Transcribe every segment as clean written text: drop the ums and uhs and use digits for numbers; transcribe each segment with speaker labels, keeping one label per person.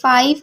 Speaker 1: 5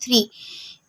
Speaker 1: 3۔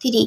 Speaker 1: 3۔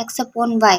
Speaker 1: x/y،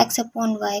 Speaker 1: x/y۔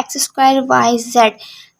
Speaker 1: x²y/z۔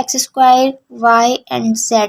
Speaker 1: x²y/z۔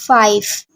Speaker 1: 5۔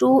Speaker 1: 2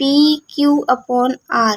Speaker 1: PQ/R۔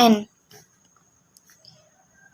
Speaker 1: N۔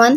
Speaker 1: 1۔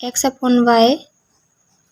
Speaker 1: x/y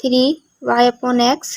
Speaker 1: 3y/x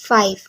Speaker 1: 5.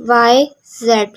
Speaker 1: y/z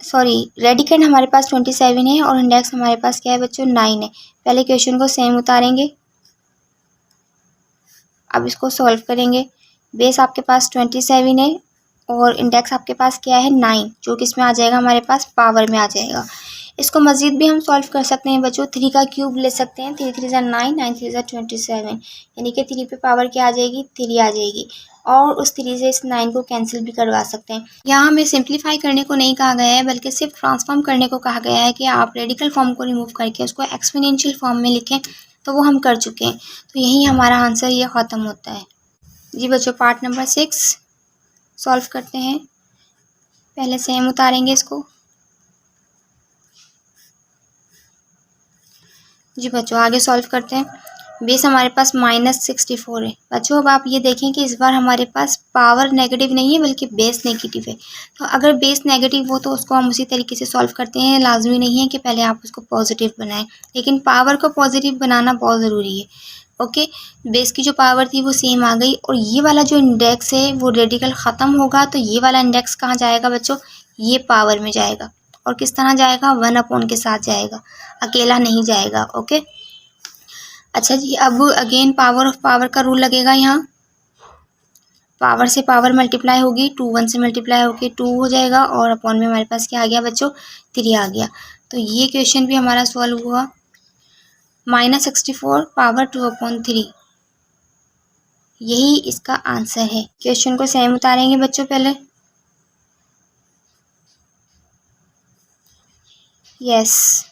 Speaker 1: sorry radicand हमारे पास 27 है और index हमारे पास क्या है बच्चों 9 है। पहले क्वेश्चन को सेम उतारेंगे, अब इसको सॉल्व करेंगे। बेस आपके पास 27 है और इंडेक्स आपके पास क्या है 9, जो कि इसमें आ जाएगा हमारे पास पावर में आ जाएगा। इसको मज़ीद भी हम सॉल्व कर सकते हैं बच्चों, 3 का क्यूब ले सकते हैं। 3 3 9, 9 3 27, यानी कि 3 पे पावर क्या आ जाएगी 3 आ जाएगी, और उस 3 से इस 9 को कैंसिल भी करवा सकते हैं। यहाँ हमें सिंप्लीफाई करने को नहीं कहा गया है, बल्कि सिर्फ ट्रांसफॉर्म करने को कहा गया है कि आप रेडिकल फॉर्म को रिमूव करके उसको एक्सपोनेंशियल फॉर्म में लिखें, तो वो हम कर चुके हैं। तो यही हमारा आंसर ये ख़त्म होता है। जी बच्चों, पार्ट नंबर 6 सॉल्व करते हैं। पहले सेम उतारेंगे इसको। जी बच्चों, आगे सॉल्व करते हैं। बेस हमारे पास -64 है बच्चों। अब आप ये देखें कि इस बार हमारे पास पावर नेगेटिव नहीं है, बल्कि बेस नेगेटिव है। तो अगर बेस नेगेटिव हो तो उसको हम उसी तरीके से सॉल्व करते हैं। लाजमी नहीं है कि पहले आप उसको पॉजिटिव बनाएं, लेकिन पावर को पॉजिटिव बनाना बहुत ज़रूरी है। ओके, बेस की जो पावर थी वो सेम आ गई, और ये वाला जो इंडेक्स है वो रेडिकल ख़त्म होगा, तो ये वाला इंडेक्स कहाँ जाएगा बच्चों, ये पावर में जाएगा। और किस तरह जाएगा, 1/, के साथ जाएगा, अकेला नहीं जाएगा। ओके, अच्छा जी, अब अगेन पावर ऑफ पावर का रूल लगेगा। यहाँ पावर से पावर मल्टीप्लाई होगी, 2 1 से मल्टीप्लाई होगी 2 हो जाएगा, और अपॉन में हमारे पास क्या आ गया बच्चों 3 आ गया। तो ये क्वेश्चन भी हमारा सॉल्व हुआ। -64 पावर 2/3, यही इसका आंसर है। क्वेश्चन को सेम उतारेंगे बच्चों पहले। यस,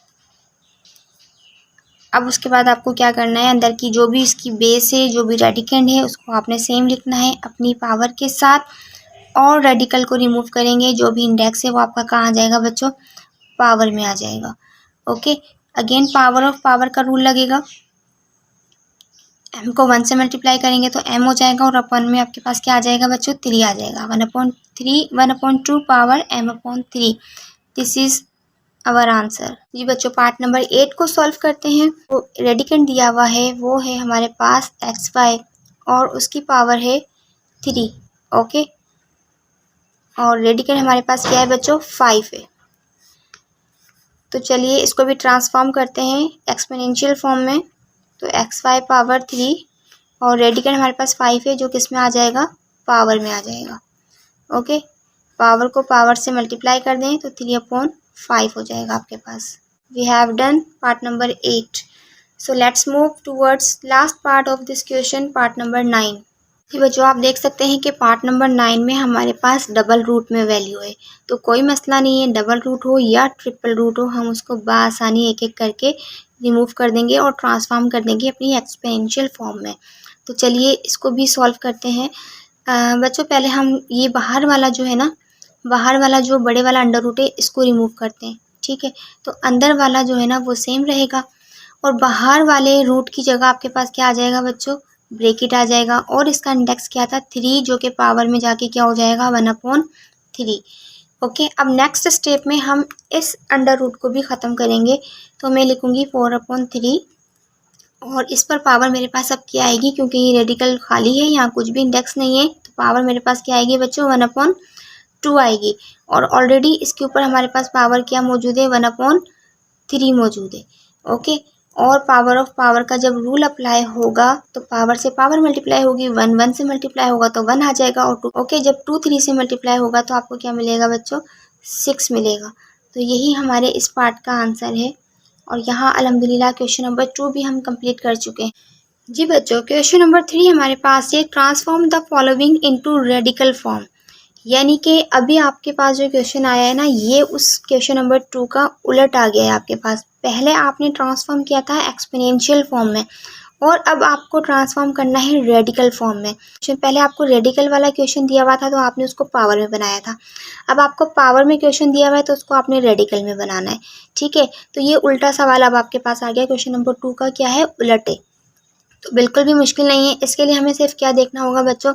Speaker 1: अब उसके बाद आपको क्या करना है, अंदर की जो भी इसकी बेस है, जो भी रेडिकेंड है, उसको आपने सेम लिखना है अपनी पावर के साथ, और रेडिकल को रिमूव करेंगे। जो भी इंडेक्स है वो आपका कहाँ आ जाएगा बच्चों, पावर में आ जाएगा। Okay, again power of power का रूल लगेगा। m को 1 से मल्टीप्लाई करेंगे तो m हो जाएगा, और अपन में आपके पास क्या आ जाएगा बच्चों 3 आ जाएगा। 1/3 1/2 power m/3, this is our answer. जी बच्चों, पार्ट नंबर 8 को सॉल्व करते हैं। तो रेडिकेंड दिया हुआ है वो है हमारे पास xy, और उसकी पावर है 3। ओके, और रेडिकेंड हमारे पास क्या है बच्चों 5 है। तो चलिए इसको भी ट्रांसफॉर्म करते हैं एक्सपोनेंशियल फॉर्म में। तो xy पावर 3, और रेडिकेंड हमारे पास 5 है, जो किस में आ जाएगा, पावर में आ जाएगा। ओके, पावर को पावर से मल्टीप्लाई कर दें तो 3/5 हो जाएगा आपके पास। We have done part number 8। So let's move towards last part of this question, part number 9। जी बच्चों, आप देख सकते हैं कि पार्ट नंबर 9 में हमारे पास डबल रूट में वैल्यू है। तो कोई मसला नहीं है, डबल रूट हो या ट्रिपल रूट हो, हम उसको बआसानी एक एक करके रिमूव कर देंगे और ट्रांसफॉर्म कर देंगे अपनी एक्सपोनेंशियल फॉर्म में। तो चलिए इसको भी सॉल्व करते हैं। बच्चों, पहले हम ये बाहर वाला जो है ना, बाहर वाला जो बड़े वाला अंडर रूट है, इसको रिमूव करते हैं। ठीक है, तो अंदर वाला जो है ना वो सेम रहेगा, और बाहर वाले रूट की जगह आपके पास क्या आ जाएगा बच्चों, ब्रेकेट आ जाएगा। और इसका इंडेक्स क्या था 3, जो कि पावर में जाके क्या हो जाएगा 1/3। ओके, अब नेक्स्ट स्टेप में हम इस अंडर रूट को भी ख़त्म करेंगे। तो मैं लिखूँगी 4/3, और इस पर पावर मेरे पास अब क्या आएगी, क्योंकि ये रेडिकल खाली है, यहाँ कुछ भी इंडेक्स नहीं है, तो पावर मेरे पास क्या आएगी बच्चों 1/2 आएगी। और ऑलरेडी इसके ऊपर हमारे पास पावर क्या मौजूद है 1/3 मौजूद है। ओके, और पावर ऑफ पावर का जब रूल अप्लाई होगा तो पावर से पावर मल्टीप्लाई होगी, 1 1 से मल्टीप्लाई होगा तो 1 आ जाएगा, और 2 ओके, जब 2 3 से मल्टीप्लाई होगा तो आपको क्या मिलेगा बच्चों 6 मिलेगा। तो यही हमारे इस पार्ट का आंसर है। और यहाँ अल्हम्दुलिल्लाह क्वेश्चन नंबर 2 भी हम कंप्लीट कर चुके हैं। जी बच्चों, क्वेश्चन नंबर 3 हमारे पास है, transform the following into radical form. यानी कि अभी आपके पास जो क्वेश्चन आया है ना, ये उस क्वेश्चन नंबर 2 का उलट आ गया है आपके पास। पहले आपने ट्रांसफॉर्म किया था एक्सपोनेंशियल फॉर्म में, और अब आपको ट्रांसफॉर्म करना है रेडिकल फॉर्म में। पहले आपको रेडिकल वाला क्वेश्चन दिया हुआ था तो आपने उसको पावर में बनाया था, अब आपको पावर में क्वेश्चन दिया हुआ है तो उसको आपने रेडिकल में बनाना है। ठीक है, तो ये उल्टा सवाल अब आपके पास आ गया। क्वेश्चन नंबर 2 का क्या है, उलट है। तो बिल्कुल भी मुश्किल नहीं है। इसके लिए हमें सिर्फ क्या देखना होगा बच्चों,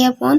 Speaker 1: A/B²۔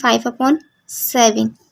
Speaker 1: 5/7،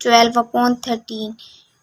Speaker 1: 12/13.